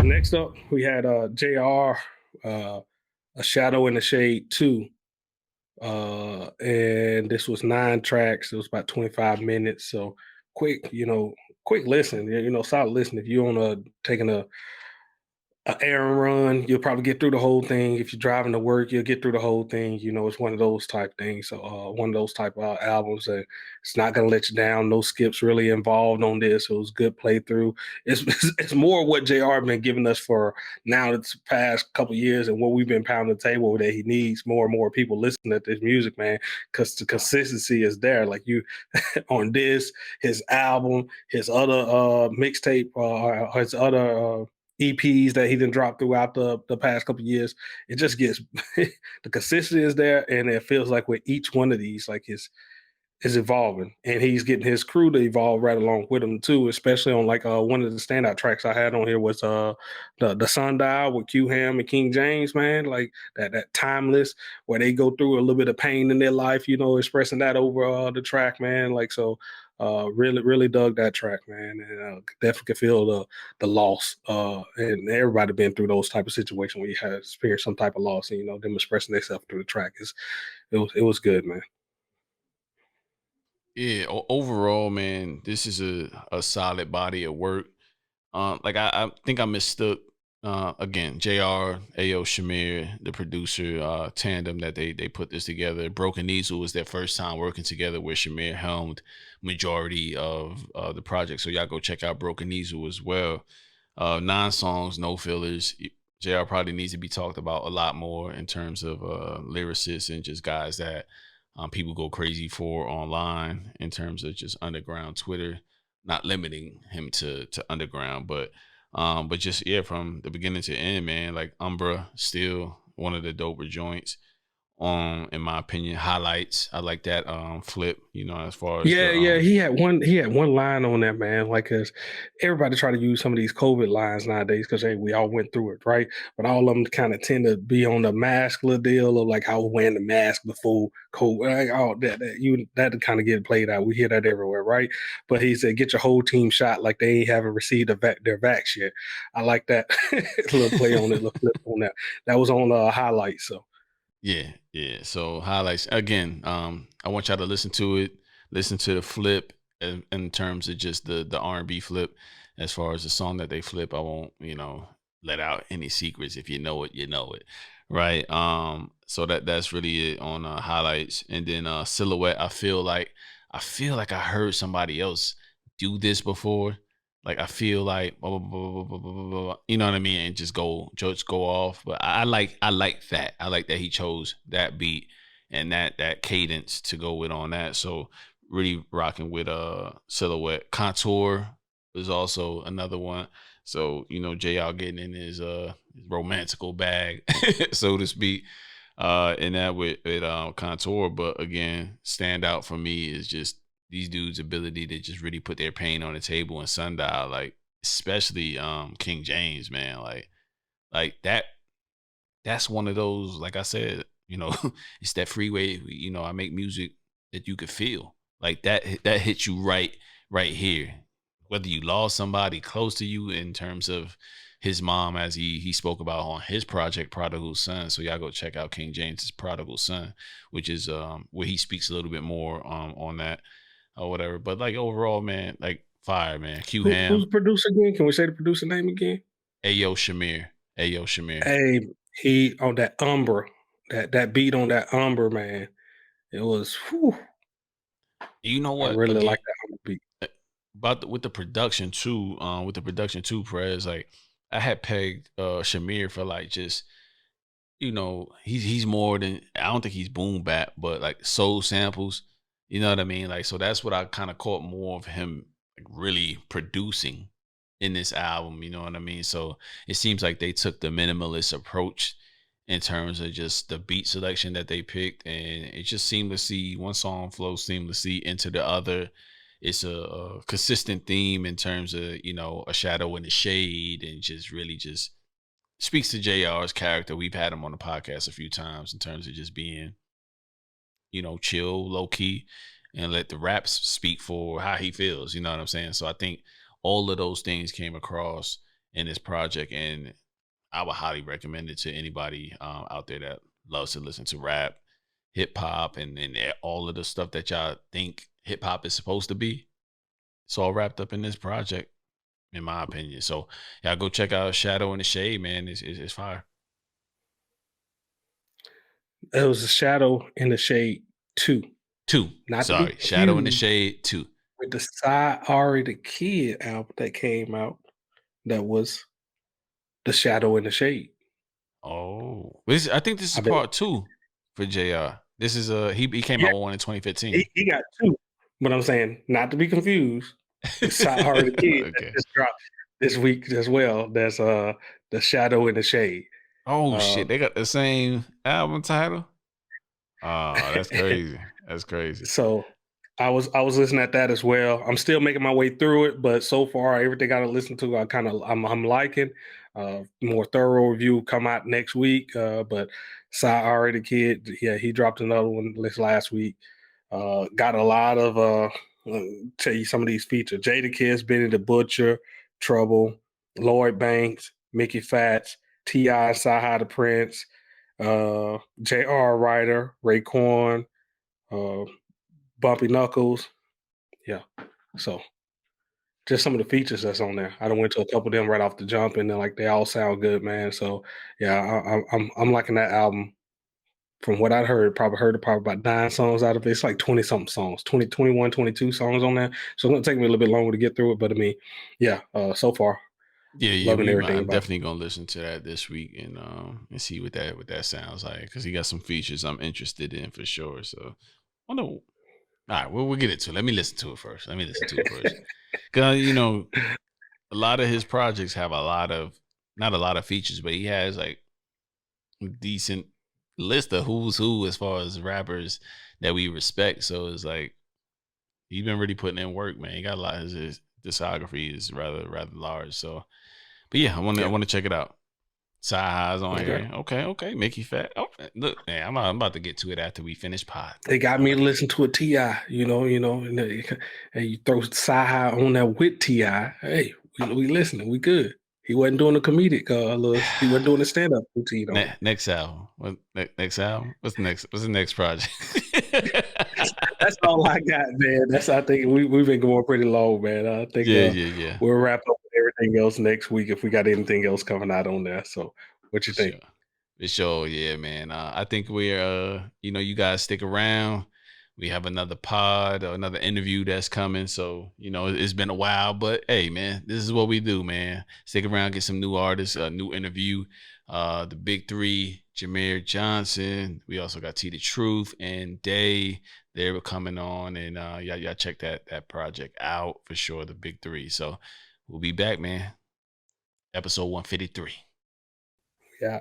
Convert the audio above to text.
Next up, we had J.ARRR, A Shadow in the Shade 2. And this was 9 tracks. It was about 25 minutes. So quick, quick listen, solid listen. If you're on taking a errand run, you'll probably get through the whole thing. If you're driving to work, you'll get through the whole thing. It's one of those type things. So one of those type of albums that it's not gonna let you down. No skips really involved on this. It was good playthrough. It's more what JR been giving us for now. It's past couple years and what we've been pounding the table that he needs more and more people listening to this music, man. Because the consistency is there. Like you on this, his album, his other mixtape, his other. EPs that he didn't drop throughout the past couple of years. It just gets the consistency is there, and it feels like with each one of these, like is evolving, and he's getting his crew to evolve right along with him too. Especially on like one of the standout tracks I had on here was the Sundial with Q Ham and King James, man. Like that timeless where they go through a little bit of pain in their life, expressing that over the track, man. Like so. Really dug that track, man, and definitely could feel the loss. And everybody been through those type of situations where you have experienced some type of loss, and them expressing themselves through the track it was good, man. Yeah, overall, man, this is a solid body of work. Like I think I mistook again, J.ARRR, AYO Shamir, the producer tandem that they put this together. Broken Easel was their first time working together, where Shamir helmed majority of the project. So y'all go check out Broken Easel as well. 9 songs, no fillers. JR probably needs to be talked about a lot more in terms of lyricists and just guys that people go crazy for online in terms of just underground Twitter. Not limiting him to underground, but just yeah, from the beginning to end, man. Like Umbra, still one of the doper joints. In my opinion, highlights. I like that flip. As far as Yeah, the yeah. He had one line on that, man. Like, cause everybody try to use some of these COVID lines nowadays, cause hey, we all went through it, right? But all of them kind of tend to be on the mask little deal of like I was wearing the mask before COVID, like all that kind of get played out. We hear that everywhere, right? But he said, get your whole team shot like they ain't haven't received their vax yet. I like that little play on it, little flip on that. That was on highlights. So Yeah, yeah. So highlights again. I want y'all to listen to it. Listen to the flip in terms of just the R&B flip. As far as the song that they flip, I won't let out any secrets. If you know it, you know it, right? So that's really it on highlights. And then silhouette. I feel like I heard somebody else do this before. Like I feel like blah, blah, blah, blah, blah, blah, blah, you know what I mean, and just go off. But I like that. I like that he chose that beat and that cadence to go with on that. So really rocking with silhouette. Contour was also another one. So JR getting in his romantical bag, so to speak. In that with Contour. But again, stand out for me is just these dudes' ability to just really put their pain on the table and Sundial, like especially King James, man. Like that's one of those, like I said, it's that freeway, I make music that you could feel. Like that hits you right here. Whether you lost somebody close to you in terms of his mom, as he spoke about on his project Prodigal Son. So y'all go check out King James's Prodigal Son, which is where he speaks a little bit more on that or whatever. But like overall, man, like fire, man. Q who's Ham, the producer again? Can we say the producer name again? Ayo Shamir, Ayo Shamir. Hey, he on that Umbra, that beat on that Umbra, man. It was, whew, You know I what? really Again, like that Umbra beat. about with the production too, Prez, like I had pegged Shamir for like just he's more than, I don't think he's boom bap, but like soul samples. You know what I mean? Like so that's what I kind of caught more of him like really producing in this album. You know what I mean? So it seems like they took the minimalist approach in terms of just the beat selection that they picked, and it just seemed to see one song flow seamlessly into the other. It's a consistent theme in terms of a shadow in the shade, and just really just speaks to JR's character. We've had him on the podcast a few times in terms of just being, chill, low key, and let the raps speak for how he feels. You know what I'm saying? So I think all of those things came across in this project, and I would highly recommend it to anybody out there that loves to listen to rap, hip hop, and all of the stuff that y'all think hip hop is supposed to be. It's all wrapped up in this project, in my opinion. So yeah, go check out Shadow in the Shade, man. It's fire. It was a Shadow in the Shade 2, Two, not to be sorry, Shadow in the confused Shade 2. with the J.ARRR the Kid album that came out. That was the Shadow in the Shade. Oh, I think this is I bet. part two for J.R. This is he came Yeah, out with one in 2015. he got 2, but I'm saying not to be confused with J.ARRR the Kid that Okay. just dropped this week as well. That's the Shadow in the Shade. Oh shit, Um, they got the same album title. Oh, that's crazy. That's crazy. so I was listening at that as well. I'm still making my way through it, but so far everything I listen to, I'm liking. More thorough review come out next week. But Cy already kid, yeah, he dropped another one this last week. Got a lot of tell you some of these features: Jada Kiss, Benny the Butcher, Trouble, Lloyd Banks, Mickey Fats, T.I., Sci the Prince, J.R. Writer, Raekwon, uh, Bumpy Knuckles. Yeah. So just some of the features that's on there. I done went to a couple of them right off the jump, and then like they all sound good, man. So yeah, I'm liking that album. From what I heard, probably about 9 songs out of it. It's like 20 something songs, 20, 21, 22 songs on there. So it's gonna take me a little bit longer to get through it. But I mean, yeah, so far, Yeah, yeah, loving everything I'm about it. definitely gonna listen to that this week and see what that sounds like because he got some features I'm interested in for sure. So, oh no, all right, we'll get into it. Let me listen to it first. Let me listen to it first, because a lot of his projects have a lot of not a lot of features, but he has like a decent list of who's who as far as rappers that we respect. So it's like he's been really putting in work, man. He got a lot. His discography is rather large. So, but yeah, I Yeah. want to check it out. Side highs on Okay. here. Okay, okay. Mickey Fat. Oh, look, man, I'm about to get to it after we finish pod. They got me to listen to a Ti, and you throw Sci on that with Ti. Hey, we listening, we good. He wasn't doing a comedic, he wasn't doing a stand up routine on it. Next album. Next album? What's the next project? That's all I got, man. I think we've been going pretty long, man. I think Yeah, yeah, yeah. we'll wrap up with everything else next week if we got anything else coming out on there. So, what For you think? sure. For sure, yeah, man. I think we're you guys stick around. We have another pod or another interview that's coming. So, it's been a while, but hey, man, this is what we do, man. Stick around, get some new artists, a new interview. The big three, Jameer Johnson. We also got T the Truth and Day. They were coming on, and y'all check that project out for sure. The big three. So we'll be back, man. Episode 153. Yeah.